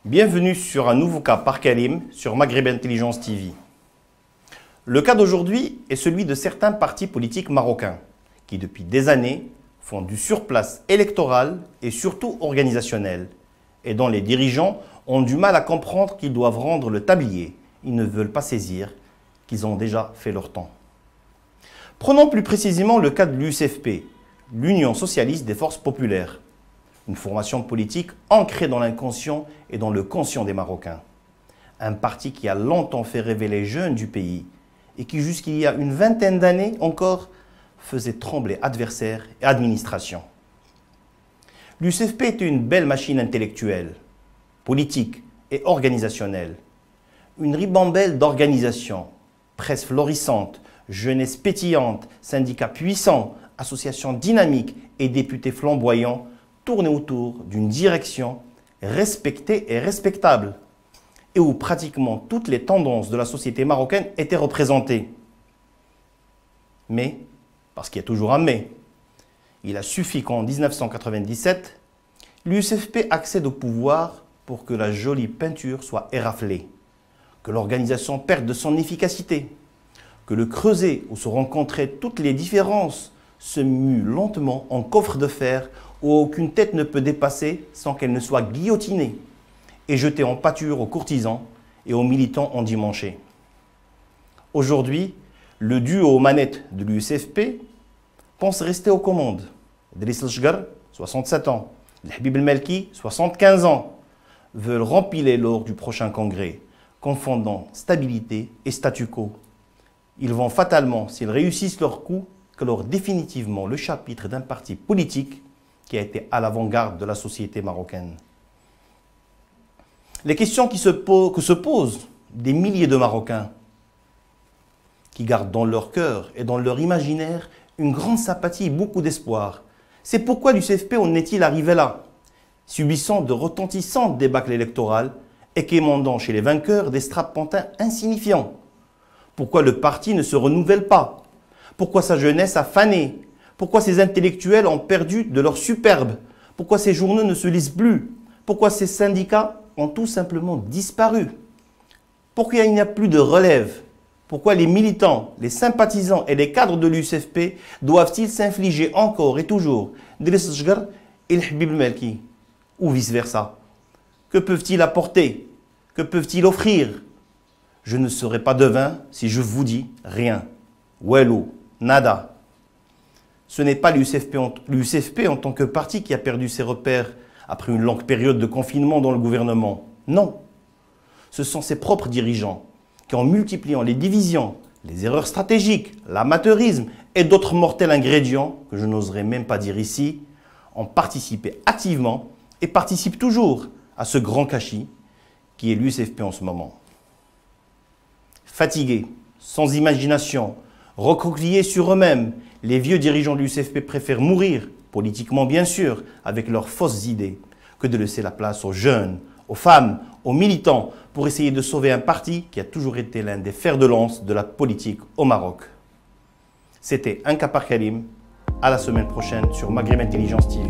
Bienvenue sur un nouveau cas par Karim sur Maghreb Intelligence TV. Le cas d'aujourd'hui est celui de certains partis politiques marocains qui depuis des années font du surplace électoral et surtout organisationnel et dont les dirigeants ont du mal à comprendre qu'ils doivent rendre le tablier. Ils ne veulent pas saisir qu'ils ont déjà fait leur temps. Prenons plus précisément le cas de l'USFP, l'Union socialiste des forces populaires. Une formation politique ancrée dans l'inconscient et dans le conscient des Marocains. Un parti qui a longtemps fait rêver les jeunes du pays et qui jusqu'il y a une vingtaine d'années encore faisait trembler adversaires et administration. L'USFP était une belle machine intellectuelle, politique et organisationnelle. Une ribambelle d'organisations, presse florissante, jeunesse pétillante, syndicats puissants, associations dynamiques et députés flamboyants tourner autour d'une direction respectée et respectable et où pratiquement toutes les tendances de la société marocaine étaient représentées. Mais, parce qu'il y a toujours un mais, il a suffi qu'en 1997, l'USFP accède au pouvoir pour que la jolie peinture soit éraflée, que l'organisation perde de son efficacité, que le creuset où se rencontraient toutes les différences se mue lentement en coffre de fer où aucune tête ne peut dépasser sans qu'elle ne soit guillotinée et jetée en pâture aux courtisans et aux militants endimanchés. Aujourd'hui, le duo aux manettes de l'USFP pense rester aux commandes. Driss El Chgar, 67 ans, Habib El Malki, 75 ans, veulent rempiler lors du prochain congrès, confondant stabilité et statu quo. Ils vont fatalement, s'ils réussissent leur coup, clore définitivement le chapitre d'un parti politique qui a été à l'avant-garde de la société marocaine. Les questions que se posent des milliers de Marocains qui gardent dans leur cœur et dans leur imaginaire une grande sympathie et beaucoup d'espoir. C'est pourquoi l'USFP en est-il arrivé là, subissant de retentissantes débâcles électorales et quémandant chez les vainqueurs des strapontins insignifiants. Pourquoi le parti ne se renouvelle pas? Pourquoi sa jeunesse a fané? Pourquoi ces intellectuels ont perdu de leur superbe? Pourquoi ces journaux ne se lisent plus? Pourquoi ces syndicats ont tout simplement disparu? Pourquoi il n'y a plus de relève? Pourquoi les militants, les sympathisants et les cadres de l'USFP doivent-ils s'infliger encore et toujours Driss El Chgar et Habib El Malki? Ou vice-versa? Que peuvent-ils apporter? Que peuvent-ils offrir? Je ne serai pas devin si je vous dis rien. Walou, nada. Ce n'est pas l'USFP en tant que parti qui a perdu ses repères après une longue période de confinement dans le gouvernement. Non. Ce sont ses propres dirigeants qui, en multipliant les divisions, les erreurs stratégiques, l'amateurisme et d'autres mortels ingrédients, que je n'oserais même pas dire ici, ont participé activement et participent toujours à ce grand gâchis qui est l'USFP en ce moment. Fatigués, sans imagination, recroquevillés sur eux-mêmes, les vieux dirigeants de l'USFP préfèrent mourir, politiquement bien sûr, avec leurs fausses idées, que de laisser la place aux jeunes, aux femmes, aux militants, pour essayer de sauver un parti qui a toujours été l'un des fers de lance de la politique au Maroc. C'était un cas par Karim. À la semaine prochaine sur Maghreb Intelligence TV.